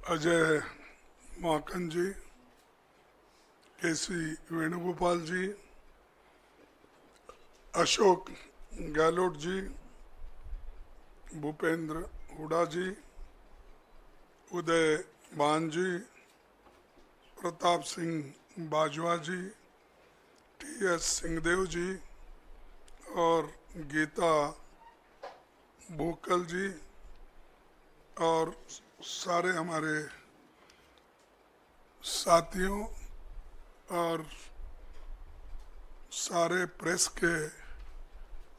अजय माकन जी, केसी वेणुगोपाल जी, अशोक गहलोत जी, भूपेंद्र हुडा जी, उदय मान जी, प्रताप सिंह बाजवा जी, टी.एस. सिंहदेव जी और गीता भूकल जी और सारे हमारे साथियों और सारे प्रेस के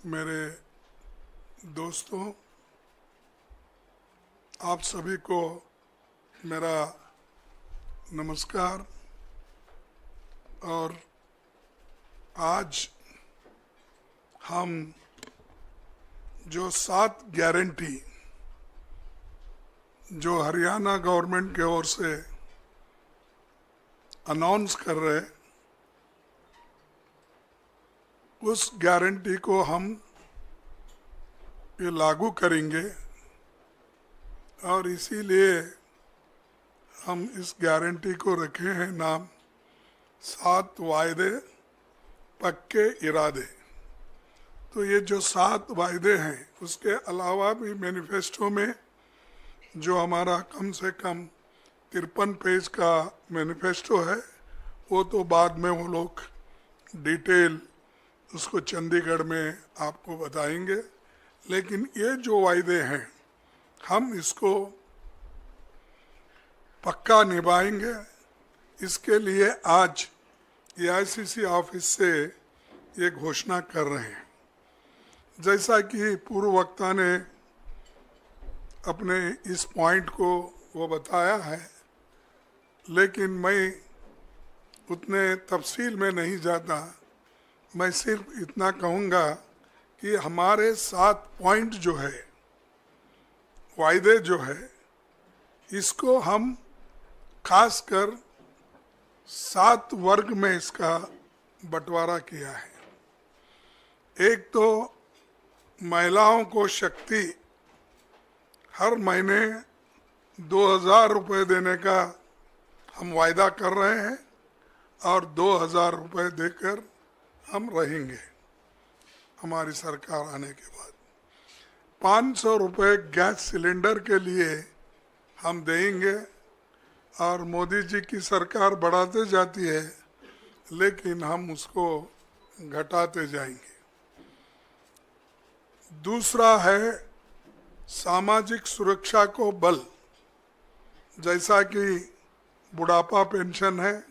मेरे दोस्तों, आप सभी को मेरा नमस्कार। और आज हम जो 7 गारंटी जो हरियाणा गवर्नमेंट की ओर से अनाउंस कर रहे, उस गारंटी को हम ये लागू करेंगे और इसीलिए हम इस गारंटी को रखे हैं नाम 7 वायदे पक्के इरादे। तो ये जो 7 वायदे हैं, उसके अलावा भी मैनिफेस्टो में जो हमारा कम से कम 53 पेज का मैनिफेस्टो है, वो तो बाद में वो लोग डिटेल उसको चंडीगढ़ में आपको बताएंगे। लेकिन ये जो वायदे हैं, हम इसको पक्का निभाएंगे। इसके लिए आज एआईसीसी ऑफिस से ये घोषणा कर रहे हैं। जैसा कि पूर्व वक्ता ने अपने इस पॉइंट को वो बताया है, लेकिन मैं उतने तफसील में नहीं जाता। मैं सिर्फ इतना कहूँगा कि हमारे 7 पॉइंट जो है, वायदे जो है, इसको हम खासकर 7 वर्ग में इसका बंटवारा किया है। एक तो महिलाओं को शक्ति हर महीने 2000 रुपये देने का हम वायदा कर रहे हैं और 2000 रुपये देकर हम रहेंगे हमारी सरकार आने के बाद। 500 रुपये गैस सिलेंडर के लिए हम देंगे और मोदी जी की सरकार बढ़ाते जाती है, लेकिन हम उसको घटाते जाएंगे। दूसरा है सामाजिक सुरक्षा को बल, जैसा कि बुढ़ापा पेंशन है,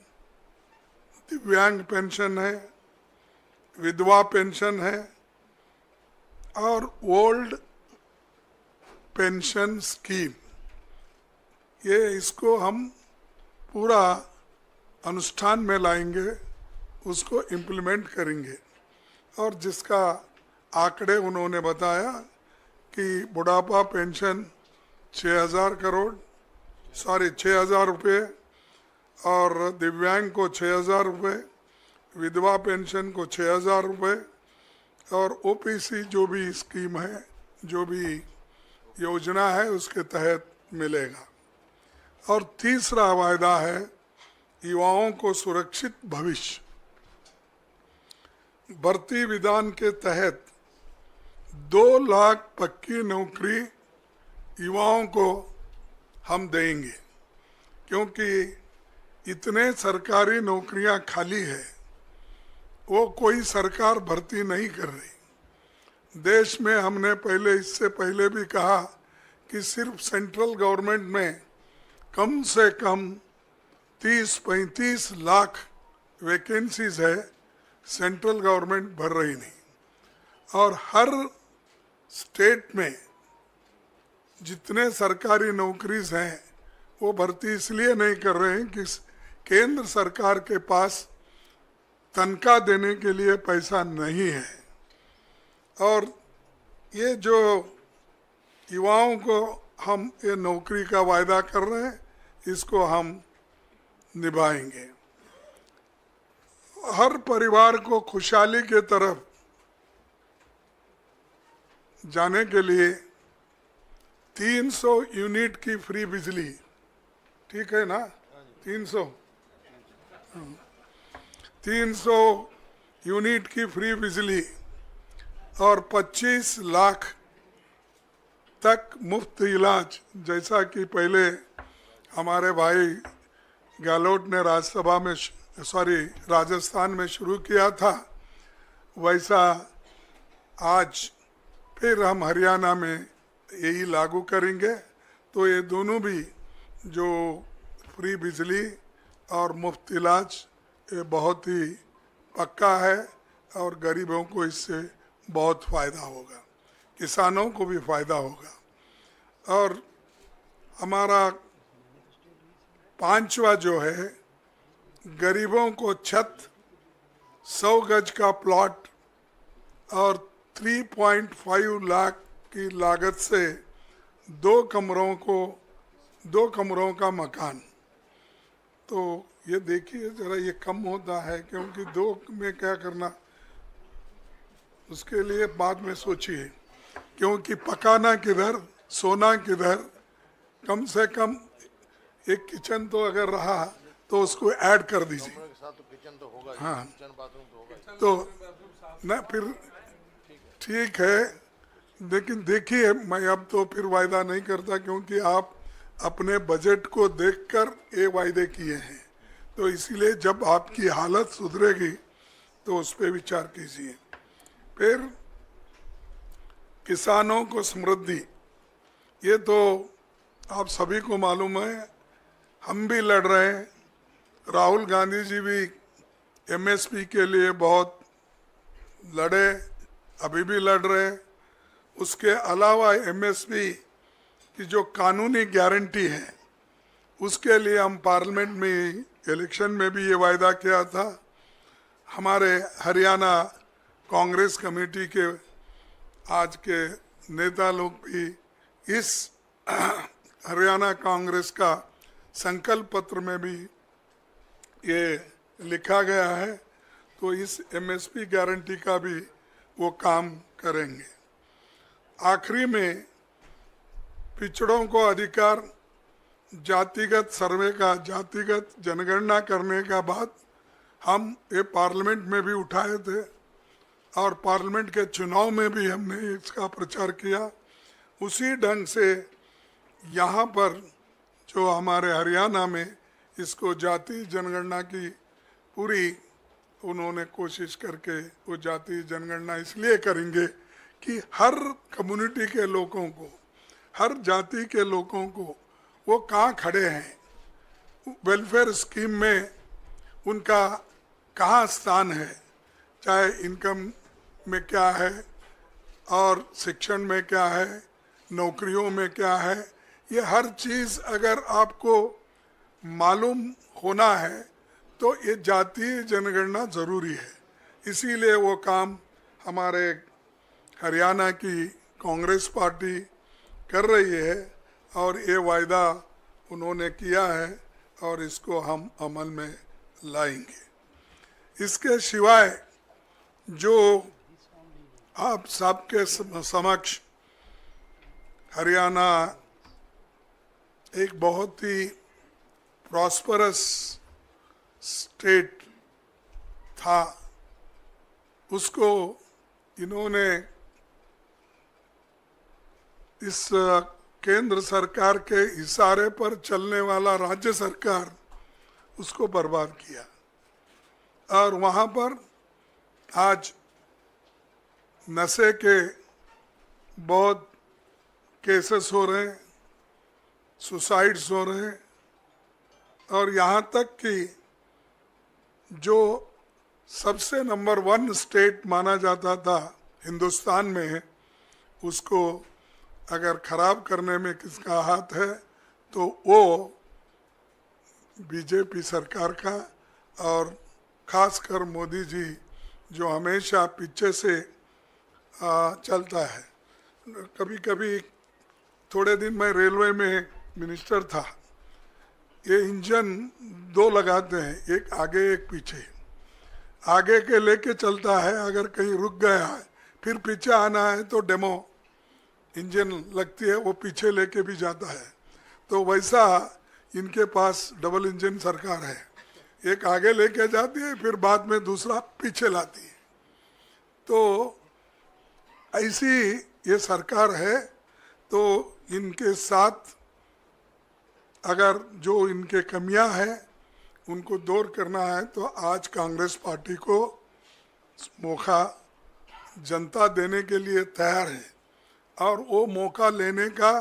दिव्यांग पेंशन है, विधवा पेंशन है और ओल्ड पेंशन स्कीम। ये इसको हम पूरा अनुष्ठान में लाएंगे, उसको इम्प्लीमेंट करेंगे। और जिसका आंकड़े उन्होंने बताया कि बुढ़ापा पेंशन 6,000 रुपये और दिव्यांग को 6,000 रुपये, विधवा पेंशन को 6,000 रुपये और ओपीसी जो भी स्कीम है, जो भी योजना है, उसके तहत मिलेगा। और तीसरा वायदा है युवाओं को सुरक्षित भविष्य। भर्ती विधान के तहत 2 लाख पक्की नौकरी युवाओं को हम देंगे, क्योंकि इतने सरकारी नौकरियां खाली है, वो कोई सरकार भर्ती नहीं कर रही। देश में हमने इससे पहले भी कहा कि सिर्फ सेंट्रल गवर्नमेंट में कम से कम 30-35 लाख वैकेंसीज है, सेंट्रल गवर्नमेंट भर रही नहीं। और हर स्टेट में जितने सरकारी नौकरीज हैं, वो भर्ती इसलिए नहीं कर रहे हैं कि केंद्र सरकार के पास तनख्वाह देने के लिए पैसा नहीं है। और ये जो युवाओं को हम ये नौकरी का वायदा कर रहे हैं, इसको हम निभाएंगे। हर परिवार को खुशहाली के तरफ जाने के लिए 300 यूनिट की फ्री बिजली ठीक है ना? 300 300 यूनिट की फ्री बिजली और 25 लाख तक मुफ्त इलाज, जैसा कि पहले हमारे भाई गहलोत ने राज्यसभा में राजस्थान में शुरू किया था, वैसा आज फिर हम हरियाणा में यही लागू करेंगे। तो ये दोनों भी जो फ्री बिजली और मुफ्त इलाज, ये बहुत ही पक्का है और गरीबों को इससे बहुत फ़ायदा होगा, किसानों को भी फ़ायदा होगा। और हमारा पांचवा जो है, गरीबों को छत, 100 गज का प्लॉट और 3.5 लाख की लागत से 2 कमरों का मकान। तो ये देखिए जरा, ये कम होता है क्योंकि 2 में क्या करना, उसके लिए बाद में सोचिए, क्योंकि पकाना किधर, सोना किधर। कम से कम एक किचन तो अगर रहा तो उसको ऐड कर दीजिए। हाँ, तो ना फिर ठीक है, लेकिन देखिए मैं अब तो फिर वायदा नहीं करता, क्योंकि आप अपने बजट को देखकर ये वायदे किए हैं। तो इसीलिए जब आपकी हालत सुधरेगी तो उस पर विचार कीजिए। फिर किसानों को समृद्धि, ये तो आप सभी को मालूम है, हम भी लड़ रहे हैं। राहुल गांधी जी भी एमएसपी के लिए बहुत लड़े, अभी भी लड़ रहे हैं। उसके अलावा एमएसपी की जो कानूनी गारंटी है, उसके लिए हम पार्लियामेंट में इलेक्शन में भी ये वायदा किया था। हमारे हरियाणा कांग्रेस कमेटी के आज के नेता लोग भी इस हरियाणा कांग्रेस का संकल्प पत्र में भी ये लिखा गया है। तो इस एमएसपी गारंटी का भी वो काम करेंगे। आखिरी में पिछड़ों को अधिकार, जातिगत सर्वे का, जातिगत जनगणना करने का बात हम ये पार्लियामेंट में भी उठाए थे और पार्लियामेंट के चुनाव में भी हमने इसका प्रचार किया। उसी ढंग से यहाँ पर जो हमारे हरियाणा में इसको जाति जनगणना की पूरी उन्होंने कोशिश करके, वो जाति जनगणना इसलिए करेंगे कि हर कम्युनिटी के लोगों को, हर जाति के लोगों को वो कहाँ खड़े हैं, वेलफेयर स्कीम में उनका कहाँ स्थान है, चाहे इनकम में क्या है और शिक्षण में क्या है, नौकरियों में क्या है। ये हर चीज़ अगर आपको मालूम होना है तो ये जातीय जनगणना ज़रूरी है। इसीलिए वो काम हमारे हरियाणा की कांग्रेस पार्टी कर रही है और ये वायदा उन्होंने किया है और इसको हम अमल में लाएंगे। इसके सिवाय जो आप सबके समक्ष हरियाणा एक बहुत ही प्रॉस्परस स्टेट था, उसको इन्होंने इस केंद्र सरकार के इशारे पर चलने वाला राज्य सरकार उसको बर्बाद किया और वहाँ पर आज नशे के बहुत केसेस हो रहे हैं, सुसाइड्स हो रहे हैं और यहाँ तक कि जो सबसे नंबर 1 स्टेट माना जाता था हिंदुस्तान में, उसको अगर खराब करने में किसका हाथ है तो वो बीजेपी सरकार का, और खासकर मोदी जी जो हमेशा पीछे से चलता है। कभी कभी थोड़े दिन मैं रेलवे में मिनिस्टर था, ये इंजन 2 लगाते हैं, एक आगे एक पीछे। आगे के लेके चलता है, अगर कहीं रुक गया है फिर पीछे आना है तो डेमो इंजन लगती है, वो पीछे लेके भी जाता है। तो वैसा इनके पास डबल इंजन सरकार है, एक आगे लेके जाती है फिर बाद में दूसरा पीछे लाती है। तो ऐसी ये सरकार है। तो इनके साथ अगर जो इनके कमियां हैं उनको दूर करना है तो आज कांग्रेस पार्टी को मौका जनता देने के लिए तैयार है और वो मौका लेने का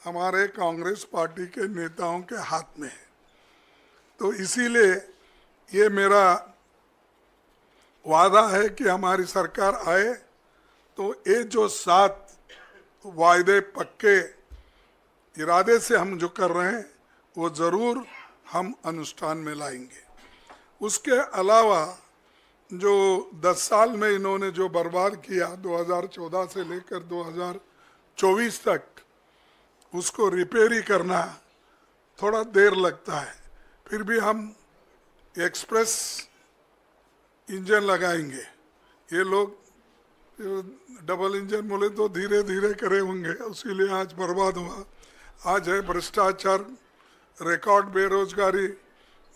हमारे कांग्रेस पार्टी के नेताओं के हाथ में है। तो इसीलिए ये मेरा वादा है कि हमारी सरकार आए तो ये जो 7 वायदे पक्के इरादे से हम जो कर रहे हैं वो ज़रूर हम अनुष्ठान में लाएंगे। उसके अलावा जो 10 साल में इन्होंने जो बर्बाद किया 2014 से लेकर 2024 तक, उसको रिपेयरी करना थोड़ा देर लगता है। फिर भी हम एक्सप्रेस इंजन लगाएंगे। ये लोग डबल इंजन बोले तो धीरे धीरे करे होंगे, इसीलिए आज बर्बाद हुआ। आज है भ्रष्टाचार, रिकॉर्ड बेरोजगारी,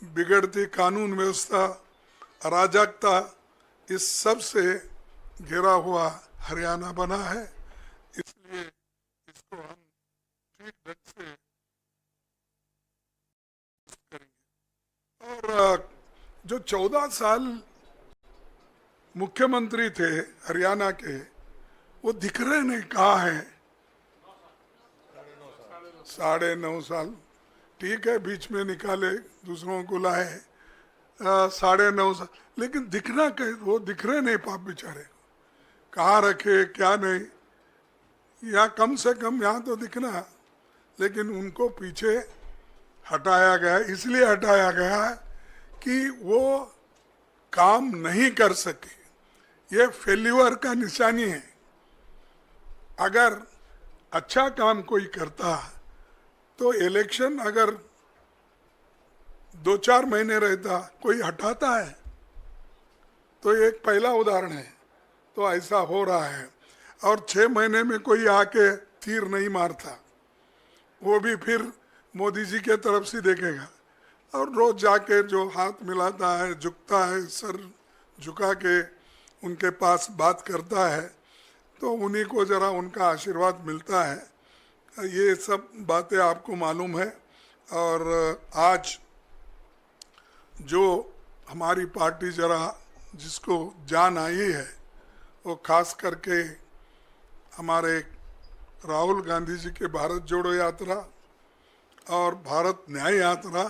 बिगड़ती कानून व्यवस्था, अराजकता, इस सब से घिरा हुआ हरियाणा बना है। इसलिए इसको हम ठीक ढंग से करेंगे। और जो 14 साल मुख्यमंत्री थे हरियाणा के, वो दिख रहे नहीं, कहाँ हैं? 9.5 साल ठीक है, बीच में निकाले, दूसरों को लाए, 9.5 साल, लेकिन दिखना कहीं वो दिख रहे नहीं। पाप बेचारे कहाँ रखे क्या नहीं, या कम से कम यहाँ तो दिखना, लेकिन उनको पीछे हटाया गया। इसलिए हटाया गया कि वो काम नहीं कर सके। ये फेल्यूर का निशानी है। अगर अच्छा काम कोई करता तो इलेक्शन अगर 2-4 महीने रहता, कोई हटाता है? तो एक पहला उदाहरण है। तो ऐसा हो रहा है। और 6 महीने में कोई आके तीर नहीं मारता, वो भी फिर मोदी जी के तरफ से देखेगा। और रोज जाके जो हाथ मिलाता है, झुकता है, सर झुका के उनके पास बात करता है, तो उन्हीं को जरा उनका आशीर्वाद मिलता है। ये सब बातें आपको मालूम है। और आज जो हमारी पार्टी जरा जिसको जान आई है, वो खास करके हमारे राहुल गांधी जी के भारत जोड़ो यात्रा और भारत न्याय यात्रा,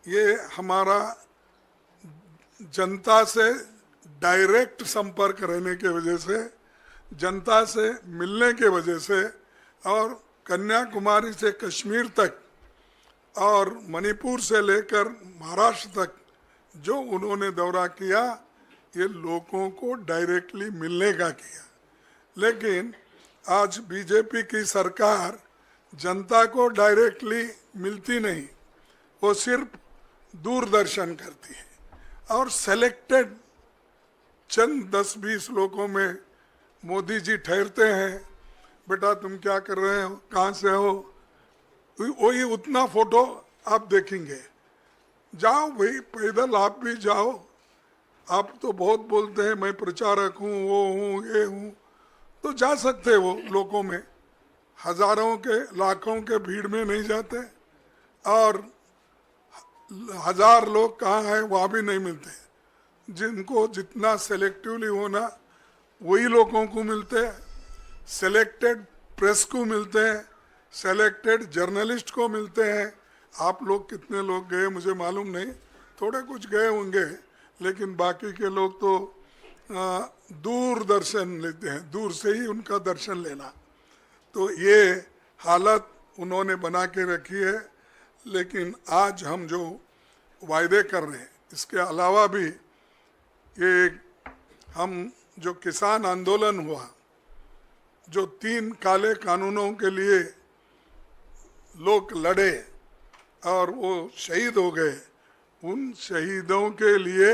ये हमारा जनता से डायरेक्ट संपर्क रहने के वजह से, जनता से मिलने के वजह से, और कन्याकुमारी से कश्मीर तक और मणिपुर से लेकर महाराष्ट्र तक जो उन्होंने दौरा किया, ये लोगों को डायरेक्टली मिलने का किया। लेकिन आज बीजेपी की सरकार जनता को डायरेक्टली मिलती नहीं, वो सिर्फ दूरदर्शन करती है और सेलेक्टेड चंद 10-20 लोगों में मोदी जी ठहरते हैं, बेटा तुम क्या कर रहे हो, कहाँ से हो, वही उतना फोटो आप देखेंगे। जाओ भाई, पैदल आप भी जाओ। आप तो बहुत बोलते हैं मैं प्रचारक हूँ, वो हूँ, ये हूँ, तो जा सकते वो लोगों में, हजारों के लाखों के भीड़ में नहीं जाते। और 1000 लोग कहाँ हैं वहाँ भी नहीं मिलते। जिनको जितना सेलेक्टिवली होना वही लोगों को मिलते हैं, सेलेक्टेड प्रेस को मिलते हैं, सेलेक्टेड जर्नलिस्ट को मिलते हैं। आप लोग कितने लोग गए मुझे मालूम नहीं, थोड़े कुछ गए होंगे, लेकिन बाकी के लोग तो दूर दर्शन लेते हैं, दूर से ही उनका दर्शन लेना। तो ये हालत उन्होंने बना के रखी है। लेकिन आज हम जो वायदे कर रहे हैं, इसके अलावा भी ये हम जो किसान आंदोलन हुआ, जो 3 काले कानूनों के लिए लोग लड़े और वो शहीद हो गए, उन शहीदों के लिए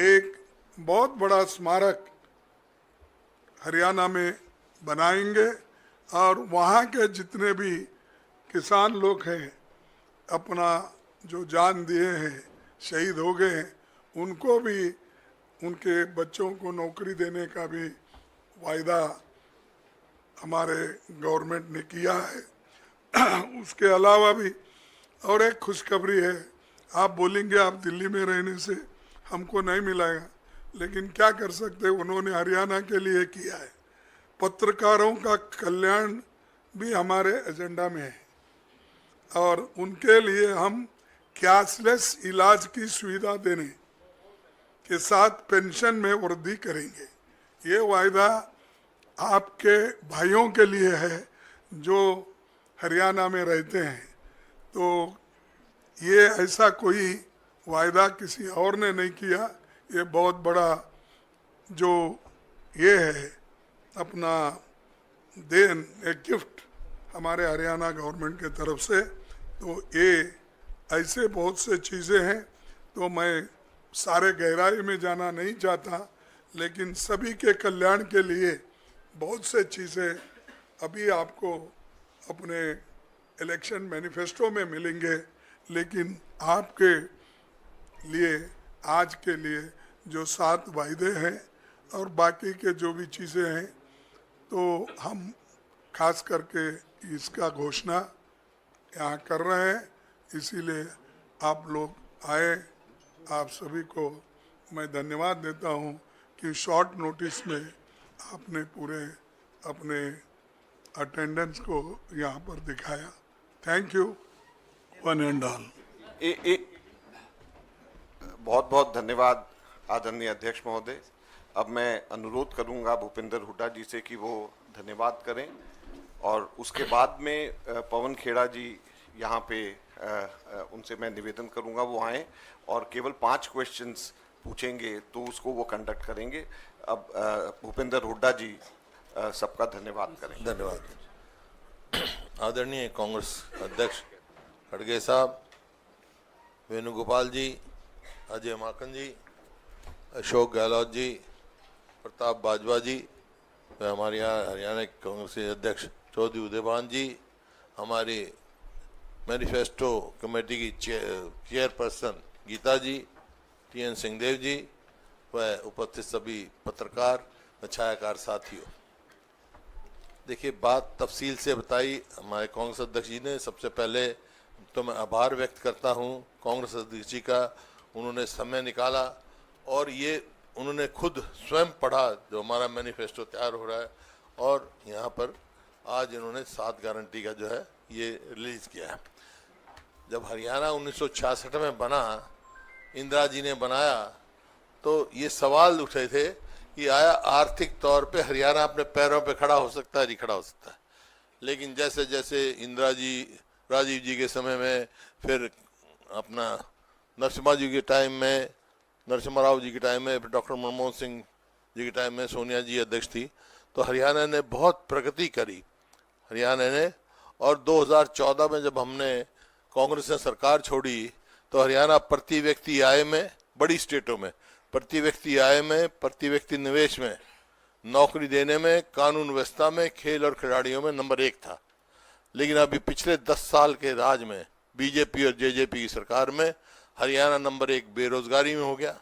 एक बहुत बड़ा स्मारक हरियाणा में बनाएंगे। और वहाँ के जितने भी किसान लोग हैं, अपना जो जान दिए हैं, शहीद हो गए हैं, उनको भी उनके बच्चों को नौकरी देने का भी वायदा हमारे गवर्नमेंट ने किया है। उसके अलावा भी और एक खुशखबरी है। आप बोलेंगे आप दिल्ली में रहने से हमको नहीं मिलेगा, लेकिन क्या कर सकते, उन्होंने हरियाणा के लिए किया है। पत्रकारों का कल्याण भी हमारे एजेंडा में है और उनके लिए हम कैशलेस इलाज की सुविधा देने के साथ पेंशन में वृद्धि करेंगे। ये वायदा आपके भाइयों के लिए है जो हरियाणा में रहते हैं। तो ये ऐसा कोई वायदा किसी और ने नहीं किया। ये बहुत बड़ा जो ये है अपना देन, एक गिफ्ट हमारे हरियाणा गवर्नमेंट के तरफ से। तो ये ऐसे बहुत से चीज़ें हैं, तो मैं सारे गहराई में जाना नहीं चाहता, लेकिन सभी के कल्याण के लिए बहुत से चीज़ें अभी आपको अपने इलेक्शन मैनिफेस्टो में मिलेंगे, लेकिन आपके लिए आज के लिए जो 7 वायदे हैं और बाकी के जो भी चीज़ें हैं, तो हम खास करके इसका घोषणा यहाँ कर रहे हैं। इसीलिए आप लोग आए, आप सभी को मैं धन्यवाद देता हूँ कि शॉर्ट नोटिस में आपने पूरे अपने अटेंडेंस को यहाँ पर दिखाया। Thank you one and all. बहुत बहुत धन्यवाद आदरणीय अध्यक्ष महोदय। अब मैं अनुरोध करूंगा भूपेंद्र हुड्डा जी से कि वो धन्यवाद करें और उसके बाद में पवन खेड़ा जी यहाँ पे उनसे मैं निवेदन करूंगा वो आए और केवल 5 क्वेश्चंस पूछेंगे तो उसको वो कंडक्ट करेंगे। अब भूपेंद्र हुड्डा जी सबका धन्यवाद करें। धन्यवाद। आदरणीय कांग्रेस अध्यक्ष खड़गे साहब, वेणुगोपाल जी, अजय माकन जी, अशोक गहलोत जी, प्रताप बाजवा जी, हमारे यहाँ हरियाणा कांग्रेस के अध्यक्ष चौधरी उदयभान जी, हमारी मैनिफेस्टो कमेटी की चेयरपर्सन गीता जी, TN सिंहदेव जी व उपस्थित सभी पत्रकार व छायाकार साथियों। देखिए, बात तफसील से बताई हमारे कांग्रेस अध्यक्ष जी ने। सबसे पहले तो मैं आभार व्यक्त करता हूँ कांग्रेस अध्यक्ष जी का, उन्होंने समय निकाला और ये उन्होंने खुद स्वयं पढ़ा जो हमारा मैनिफेस्टो तैयार हो रहा है, और यहाँ पर आज इन्होंने 7 गारंटी का जो है ये रिलीज किया है। जब हरियाणा 1966 में बना, इंदिरा जी ने बनाया, तो ये सवाल उठे थे कि आया आर्थिक तौर पे हरियाणा अपने पैरों पे खड़ा हो सकता है, नहीं खड़ा हो सकता है। लेकिन जैसे जैसे इंदिरा जी, राजीव जी के समय में, फिर अपना नरसिम्हा जी के टाइम में, नरसिम्हा राव जी के टाइम में, फिर डॉक्टर मनमोहन सिंह जी के टाइम में सोनिया जी अध्यक्ष थी, तो हरियाणा ने बहुत प्रगति करी हरियाणा ने। और 2014 में जब हमने कांग्रेस ने सरकार छोड़ी, तो हरियाणा प्रति व्यक्ति आय में, बड़ी स्टेटों में प्रति व्यक्ति आय में, प्रति व्यक्ति निवेश में, नौकरी देने में, कानून व्यवस्था में, खेल और खिलाड़ियों में नंबर 1 था। लेकिन अभी पिछले 10 साल के राज में, बीजेपी और जेजेपी की सरकार में, हरियाणा नंबर 1 बेरोजगारी में हो गया,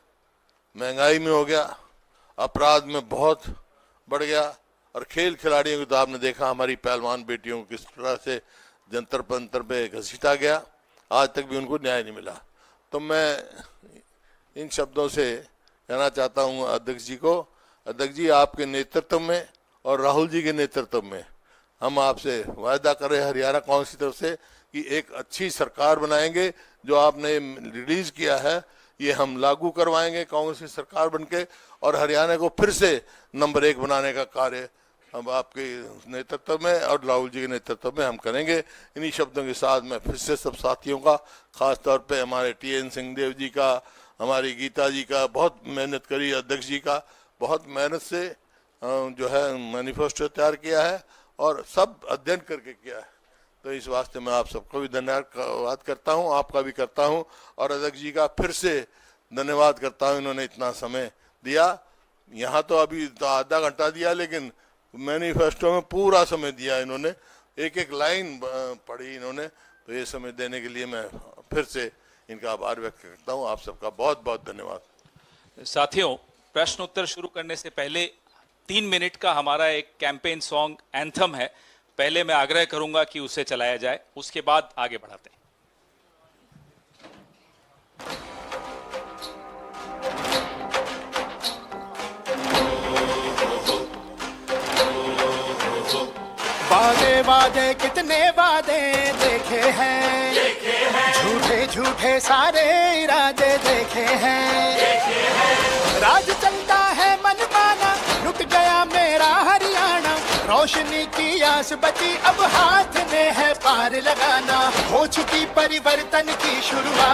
महंगाई में हो गया, अपराध में बहुत बढ़ गया, और खेल खिलाड़ियों को तो आपने देखा हमारी पहलवान बेटियों को किस तरह से जंतर पंतर पे घसीटा गया, आज तक भी उनको न्याय नहीं मिला। तो मैं इन शब्दों से कहना चाहता हूँ अध्यक्ष जी को, अध्यक्ष जी आपके नेतृत्व में और राहुल जी के नेतृत्व में हम आपसे वायदा कर रहे हैं हरियाणा कांग्रेस की तरफ से कि एक अच्छी सरकार बनाएंगे। जो आपने रिलीज किया है ये हम लागू करवाएंगे कांग्रेस की सरकार बनके, और हरियाणा को फिर से नंबर 1 बनाने का कार्य हम आपके नेतृत्व में और राहुल जी के नेतृत्व में हम करेंगे। इन्हीं शब्दों के साथ मैं फिर से सब साथियों का, खास तौर पे हमारे TN सिंहदेव जी का, हमारी गीता जी का, बहुत मेहनत करी, अध्यक्ष जी का बहुत मेहनत से जो है मैनिफेस्टो तैयार किया है और सब अध्ययन करके किया है। तो इस वास्ते मैं आप सबको भी धन्यवाद करता हूं, आपका भी करता हूं, और अध्यक्ष जी का फिर से धन्यवाद करता हूं, इन्होंने इतना समय दिया। यहाँ तो अभी तो आधा घंटा दिया, लेकिन मैनिफेस्टो में पूरा समय दिया इन्होंने, एक एक लाइन पढ़ी इन्होंने। तो ये समय देने के लिए मैं फिर से इनका आभार व्यक्त करता हूँ। आप सबका बहुत बहुत धन्यवाद। साथियों, प्रश्न उत्तर शुरू करने से पहले 3 मिनट का हमारा एक कैंपेन सॉन्ग एंथम है, पहले मैं आग्रह करूंगा कि उसे चलाया जाए, उसके बाद आगे बढ़ाते हैं। वादे वादे कितने वादे देखे हैं, झूठे झूठे सारे इरादे देखे हैं, राज चलता है मनमाना, लुट गया मेरा हरियाणा, रोशनी की आस बची अब हाथ में है पार लगाना, हो चुकी परिवर्तन की शुरुआत,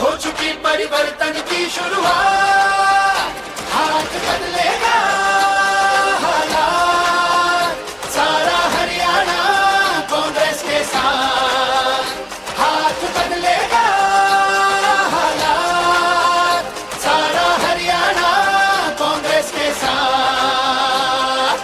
हो चुकी परिवर्तन की शुरुआत, हाथ बदलेगा हालात, सारा हरियाणा कांग्रेस के साथ, हाथ बदलेगा हालात, सारा हरियाणा कांग्रेस के साथ।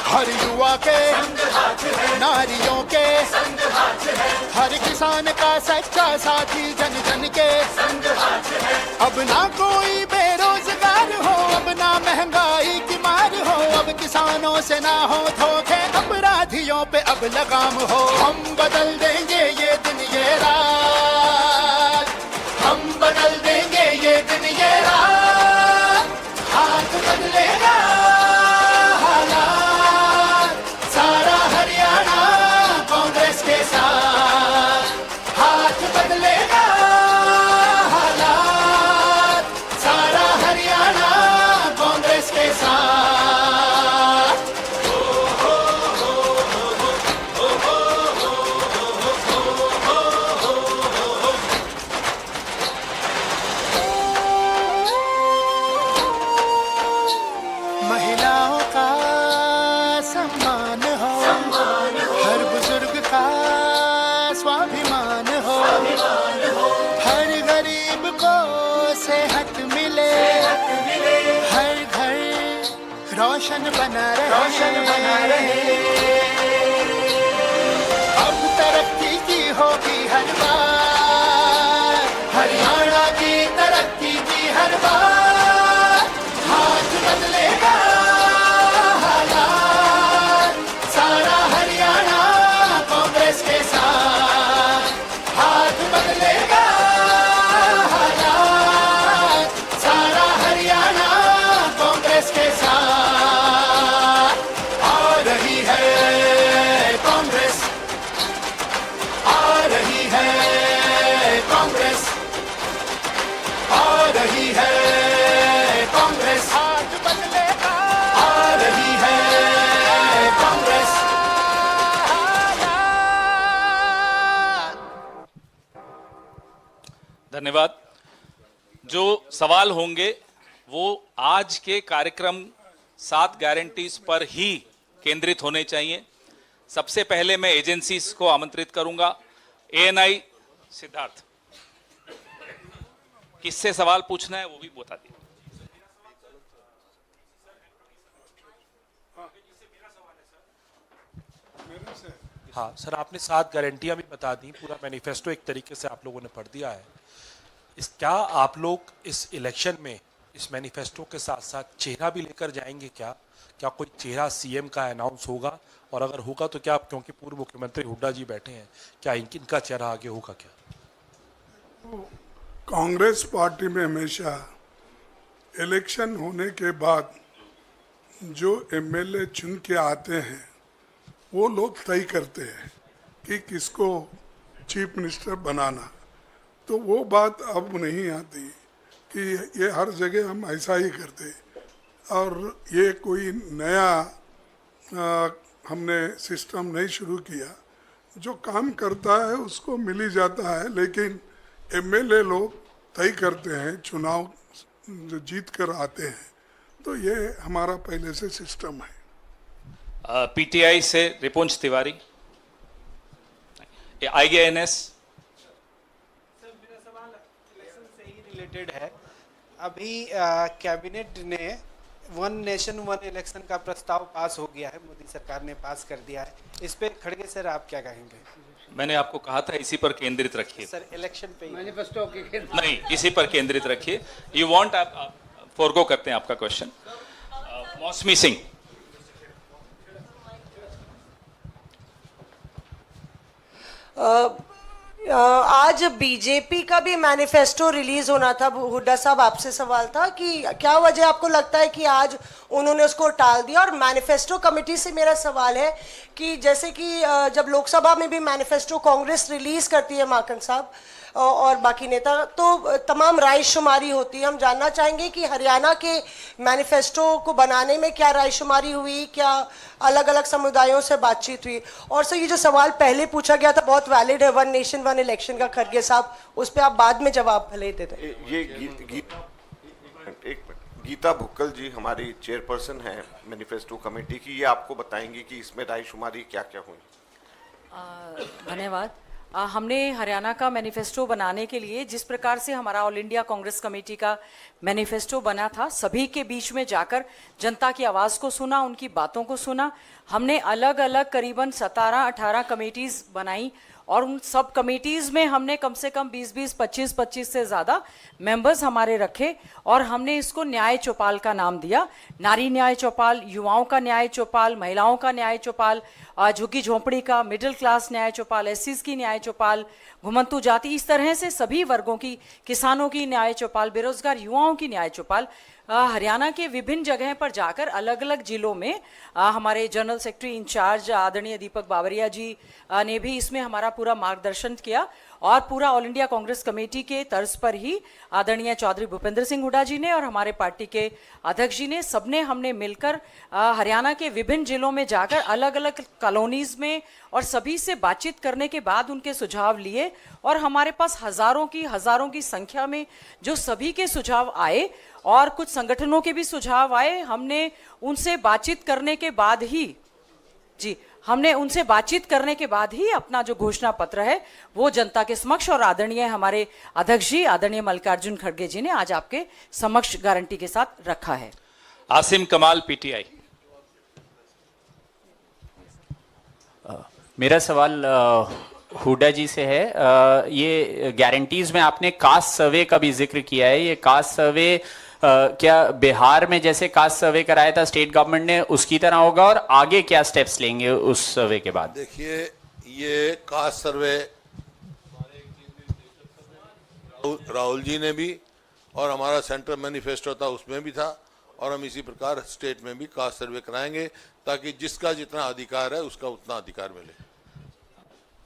हर युवा के नारियों के हर किसान का सच्चा साथी जन जन के, अब ना कोई बेरोजगार हो, अब ना महंगाई की मार हो, अब किसानों से ना हो धोखे, अपराधियों पे अब लगाम हो, हम बदल देंगे ये दिन ये रात, हम बदल देंगे ये दिन ये रात, हाथ बदलेगा हालात, सारा हरियाणा कांग्रेस के साथ, हाथ बदलेगा हालात, सारा हरियाणा कांग्रेस के साथ। महिलाओं का सम्मान हो, हर बुजुर्ग का स्वाभिमान हो, हर गरीब को सेहत मिले, हर घर रोशन बना रहे, अब तरक्की की होगी हर बार, हरियाणा की तरक्की की हर बार, हाथ बदलेगा हालात, सारा हरियाणा कांग्रेस के साथ, हाथ बदलेगा हालात, सारा हरियाणा कांग्रेस के साथ। आ रही है कांग्रेस, आ रही है कांग्रेस, आ रही है कांग्रेस, हाथ बदलेगा, आ रही है कांग्रेस। धन्यवाद। जो सवाल होंगे वो आज के कार्यक्रम 7 गारंटीज पर ही केंद्रित होने चाहिए। सबसे पहले मैं एजेंसीज को आमंत्रित करूंगा। एएनआई सिद्धार्थ, किससे सवाल पूछना है वो भी बता दिए। हाँ सर, आपने 7 गारंटियां भी बता दी, पूरा मैनिफेस्टो एक तरीके से आप लोगों ने पढ़ दिया है। क्या आप लोग इस इलेक्शन में इस मैनिफेस्टो के साथ साथ चेहरा भी लेकर जाएंगे? क्या कोई चेहरा सीएम का अनाउंस होगा? और अगर होगा तो क्या, क्योंकि पूर्व मुख्यमंत्री हुड्डा जी बैठे हैं, क्या इनका चेहरा आगे होगा क्या? कांग्रेस पार्टी में हमेशा इलेक्शन होने के बाद जो एमएलए चुन के आते हैं वो लोग तय करते हैं कि किसको चीफ मिनिस्टर बनाना। तो वो बात अब नहीं आती कि ये हर जगह हम ऐसा ही करते, और ये कोई नया हमने सिस्टम नहीं शुरू किया। जो काम करता है उसको मिल ही जाता है, लेकिन एमएलए लोग तय करते हैं, चुनाव जो जीत कर आते हैं। तो ये हमारा पहले से सिस्टम है। पीटीआई से रिपुंज तिवारी, आईएएनएस। सर मेरा सवाल इलेक्शन से ही रिलेटेड है। अभी कैबिनेट ने वन नेशन वन इलेक्शन का प्रस्ताव पास हो गया है, मोदी सरकार ने पास कर दिया है। इस पे खड़गे सर आप क्या कहेंगे? मैंने आपको कहा था इसी पर केंद्रित रखिए। सर इलेक्शन पे मैनिफेस्टो के नहीं, इसी पर केंद्रित रखिए। यू वांट, आप फॉरगो करते हैं आपका क्वेश्चन। मौसमी सिंह। आज बीजेपी का भी मैनिफेस्टो रिलीज होना था। हुड्डा साहब, आपसे सवाल था कि क्या वजह आपको लगता है कि आज उन्होंने उसको टाल दिया? और मैनिफेस्टो कमेटी से मेरा सवाल है कि जैसे कि जब लोकसभा में भी मैनिफेस्टो कांग्रेस रिलीज करती है, माकन साहब और बाकी नेता, तो तमाम रायशुमारी होती है। हम जानना चाहेंगे कि हरियाणा के मैनिफेस्टो को बनाने में क्या रायशुमारी हुई, क्या अलग अलग समुदायों से बातचीत हुई? और सर, ये जो सवाल पहले पूछा गया था बहुत वैलिड है, वन नेशन वन इलेक्शन का, खड़गे साहब, उस पर आप बाद में जवाब भले ही दे दें। एक मिनट, गीता भुक्कल जी हमारी चेयरपर्सन है मैनिफेस्टो कमेटी की, ये आपको बताएंगी कि इसमें रायशुमारी क्या क्या हुई। धन्यवाद। हमने हरियाणा का मैनिफेस्टो बनाने के लिए जिस प्रकार से हमारा ऑल इंडिया कांग्रेस कमेटी का मैनिफेस्टो बना था, सभी के बीच में जाकर जनता की आवाज़ को सुना, उनकी बातों को सुना। हमने अलग अलग करीबन 17-18 कमेटीज़ बनाई और उन सब कमेटीज़ में हमने कम से कम 20-20, 25-25 से ज़्यादा मेंबर्स हमारे रखे और हमने इसको न्याय चौपाल का नाम दिया। नारी न्याय चौपाल, युवाओं का न्याय चौपाल, महिलाओं का न्याय चौपाल, झुग्गी झोंपड़ी का, मिडिल क्लास न्याय चौपाल, एससीज की न्याय चौपाल, घुमंतू जाति, इस तरह से सभी वर्गों की, किसानों की न्याय चौपाल, बेरोजगार युवाओं की न्याय चौपाल। हरियाणा के विभिन्न जगह पर जाकर अलग अलग जिलों में हमारे जनरल सेक्रेटरी इंचार्ज आदरणीय दीपक बावरिया जी ने भी इसमें हमारा पूरा मार्गदर्शन किया और पूरा ऑल इंडिया कांग्रेस कमेटी के तर्ज पर ही आदरणीय चौधरी भूपेंद्र सिंह हुड्डा जी ने और हमारे पार्टी के अध्यक्ष जी ने, सबने हमने मिलकर हरियाणा के विभिन्न जिलों में जाकर अलग अलग कॉलोनीज में और सभी से बातचीत करने के बाद उनके सुझाव लिए और हमारे पास हजारों की संख्या में जो सभी के सुझाव आए और कुछ संगठनों के भी सुझाव आए। हमने उनसे बातचीत करने के बाद ही अपना जो घोषणा पत्र है वो जनता के समक्ष और आदरणीय हमारे अध्यक्ष जी आदरणीय मल्लिकार्जुन खड़गे जी ने आज आपके समक्ष गारंटी के साथ रखा है। आसिम कमाल, पीटीआई। मेरा सवाल हुड्डा जी से है। ये गारंटीज में आपने कास्ट सर्वे का भी जिक्र किया है। ये कास्ट सर्वे क्या बिहार में जैसे कास्ट सर्वे कराया था स्टेट गवर्नमेंट ने, उसकी तरह होगा और आगे क्या स्टेप्स लेंगे उस सर्वे के बाद? देखिए, ये कास्ट सर्वे राहुल जी ने भी और हमारा सेंट्रल मैनिफेस्टो था उसमें भी था और हम इसी प्रकार स्टेट में भी कास्ट सर्वे कराएंगे ताकि जिसका जितना अधिकार है उसका उतना अधिकार मिले।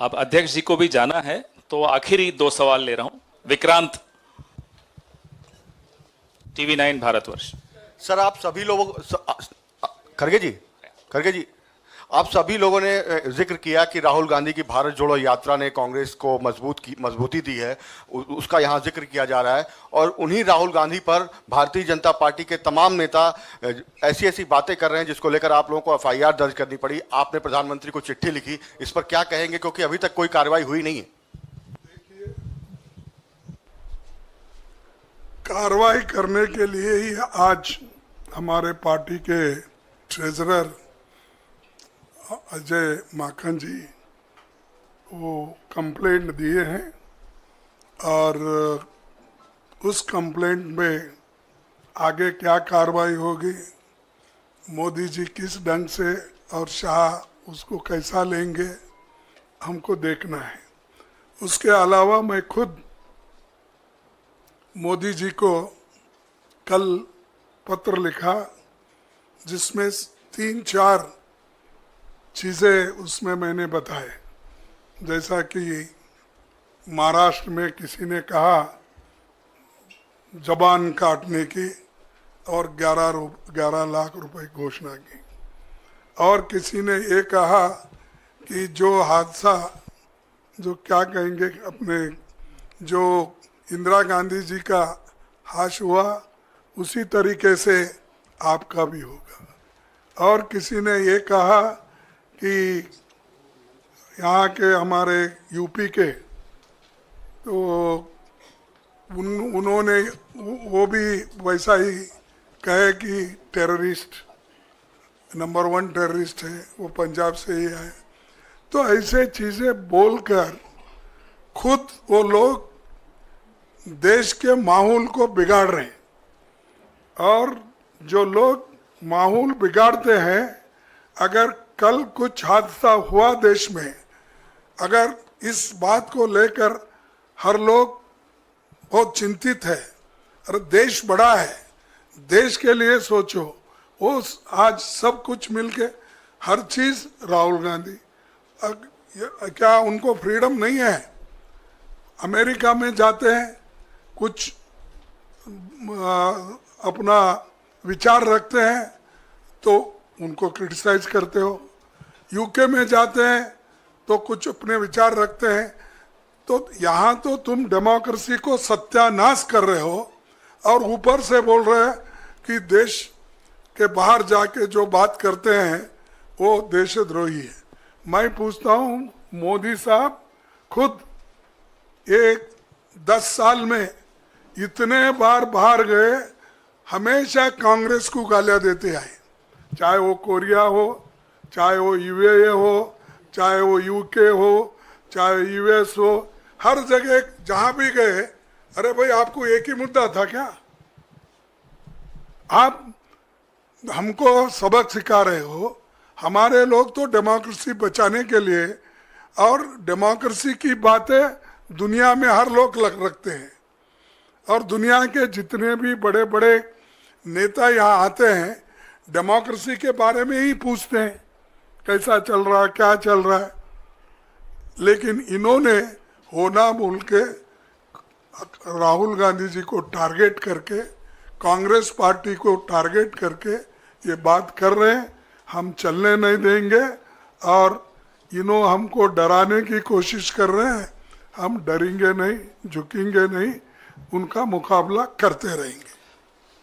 अब अध्यक्ष जी को भी जाना है तो आखिरी 2 सवाल ले रहा हूं। विक्रांत, टीवी 9 भारतवर्ष। सर, आप सभी लोगों खड़गे जी, आप सभी लोगों ने जिक्र किया कि राहुल गांधी की भारत जोड़ो यात्रा ने कांग्रेस को मजबूती दी है, उसका यहाँ जिक्र किया जा रहा है और उन्हीं राहुल गांधी पर भारतीय जनता पार्टी के तमाम नेता ऐसी बातें कर रहे हैं जिसको लेकर आप लोगों को एफआईआर दर्ज करनी पड़ी। आपने प्रधानमंत्री को चिट्ठी लिखी, इस पर क्या कहेंगे, क्योंकि अभी तक कोई कार्रवाई हुई नहीं है? कार्रवाई करने के लिए ही आज हमारे पार्टी के ट्रेजरर अजय माकन जी वो कंप्लेंट दिए हैं और उस कंप्लेंट में आगे क्या कार्रवाई होगी, मोदी जी किस ढंग से और शाह उसको कैसा लेंगे, हमको देखना है। उसके अलावा मैं खुद मोदी जी को कल पत्र लिखा जिसमें 3-4 चीज़ें उसमें मैंने बताए, जैसा कि महाराष्ट्र में किसी ने कहा जबान काटने की और 11 लाख रुपए घोषणा की, और किसी ने ये कहा कि जो हादसा, जो क्या कहेंगे, अपने जो इंदिरा गांधी जी का हाश हुआ उसी तरीके से आपका भी होगा। और किसी ने ये कहा कि यहाँ के हमारे यूपी के तो उन्होंने वो भी वैसा ही कहे कि टेररिस्ट नंबर 1 टेररिस्ट है, वो पंजाब से ही आए, तो ऐसे चीजें बोलकर खुद वो लोग देश के माहौल को बिगाड़ रहे हैं। और जो लोग माहौल बिगाड़ते हैं, अगर कल कुछ हादसा हुआ देश में, अगर इस बात को लेकर हर लोग बहुत चिंतित है, अरे देश बड़ा है, देश के लिए सोचो। वो आज सब कुछ मिलके हर चीज राहुल गांधी, क्या उनको फ्रीडम नहीं है? अमेरिका में जाते हैं, कुछ अपना विचार रखते हैं तो उनको क्रिटिसाइज करते हो। यूके में जाते हैं तो कुछ अपने विचार रखते हैं। तो यहाँ तो तुम डेमोक्रेसी को सत्यानाश कर रहे हो और ऊपर से बोल रहे हैं कि देश के बाहर जाके जो बात करते हैं वो देशद्रोही है। मैं पूछता हूँ, मोदी साहब खुद एक 10 साल में इतने बार बाहर गए, हमेशा कांग्रेस को गालियां देते आए, चाहे वो कोरिया हो, चाहे वो यूएई हो, चाहे वो यूके हो, चाहे यूएस हो, हर जगह जहां भी गए, अरे भाई आपको एक ही मुद्दा था क्या? आप हमको सबक सिखा रहे हो। हमारे लोग तो डेमोक्रेसी बचाने के लिए, और डेमोक्रेसी की बातें दुनिया में हर लोग रखते हैं, और दुनिया के जितने भी बड़े बड़े नेता यहाँ आते हैं डेमोक्रेसी के बारे में ही पूछते हैं, कैसा चल रहा है, क्या चल रहा है। लेकिन इन्होंने होना बोल के राहुल गांधी जी को टारगेट करके, कांग्रेस पार्टी को टारगेट करके ये बात कर रहे हैं। हम चलने नहीं देंगे, और इन्हों हमको डराने की कोशिश कर रहे हैं। हम डरेंगे नहीं, झुकेंगे नहीं, उनका मुकाबला करते रहेंगे।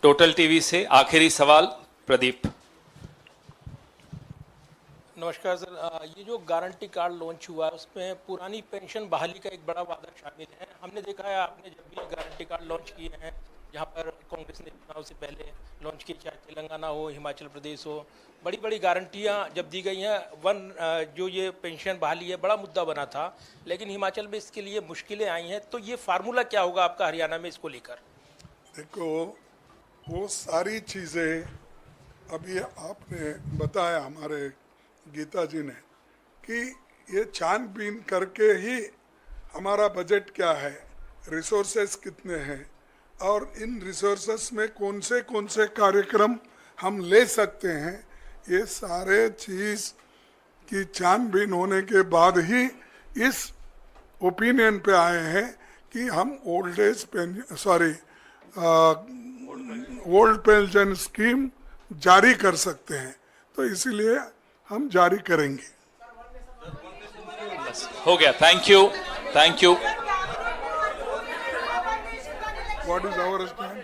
टोटल टीवी से आखिरी सवाल प्रदीप। नमस्कार सर, ये जो गारंटी कार्ड लॉन्च हुआ है उसमें पुरानी पेंशन बहाली का एक बड़ा वादा शामिल है। हमने देखा है आपने जब भी गारंटी कार्ड लॉन्च किए हैं, जहाँ पर कांग्रेस ने चुनाव से पहले लॉन्च किए, चाहे तेलंगाना हो, हिमाचल प्रदेश हो, बड़ी बड़ी गारंटियाँ जब दी गई हैं। जो ये पेंशन बहाली है बड़ा मुद्दा बना था, लेकिन हिमाचल में इसके लिए मुश्किलें आई हैं। तो ये फार्मूला क्या होगा आपका हरियाणा में इसको लेकर? देखो, वो सारी चीज़ें अभी आपने बताया हमारे गीता जी ने कि ये छानबीन करके ही हमारा बजट क्या है, रिसोर्सेस कितने हैं, और इन रिसोर्सेस में कौन से कार्यक्रम हम ले सकते हैं, ये सारे चीज़ की छानबीन होने के बाद ही इस ओपिनियन पे आए हैं कि हम ओल्ड पेंशन स्कीम जारी कर सकते हैं। तो इसलिए हम जारी करेंगे। हो गया, thank you, thank you. What is our stand?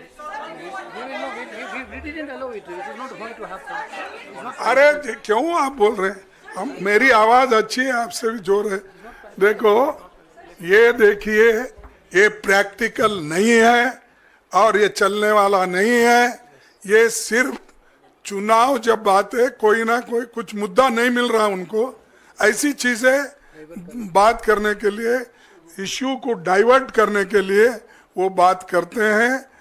अरे क्यों आप बोल रहे हैं? हम, मेरी आवाज अच्छी है, आपसे भी जोर है। देखो, ये देखिए, ये प्रैक्टिकल नहीं है और ये चलने वाला नहीं है। ये सिर्फ चुनाव जब आते, कोई ना कोई कुछ मुद्दा नहीं मिल रहा उनको, ऐसी चीजें बात करने के लिए, इश्यू को डाइवर्ट करने के लिए वो बात करते हैं।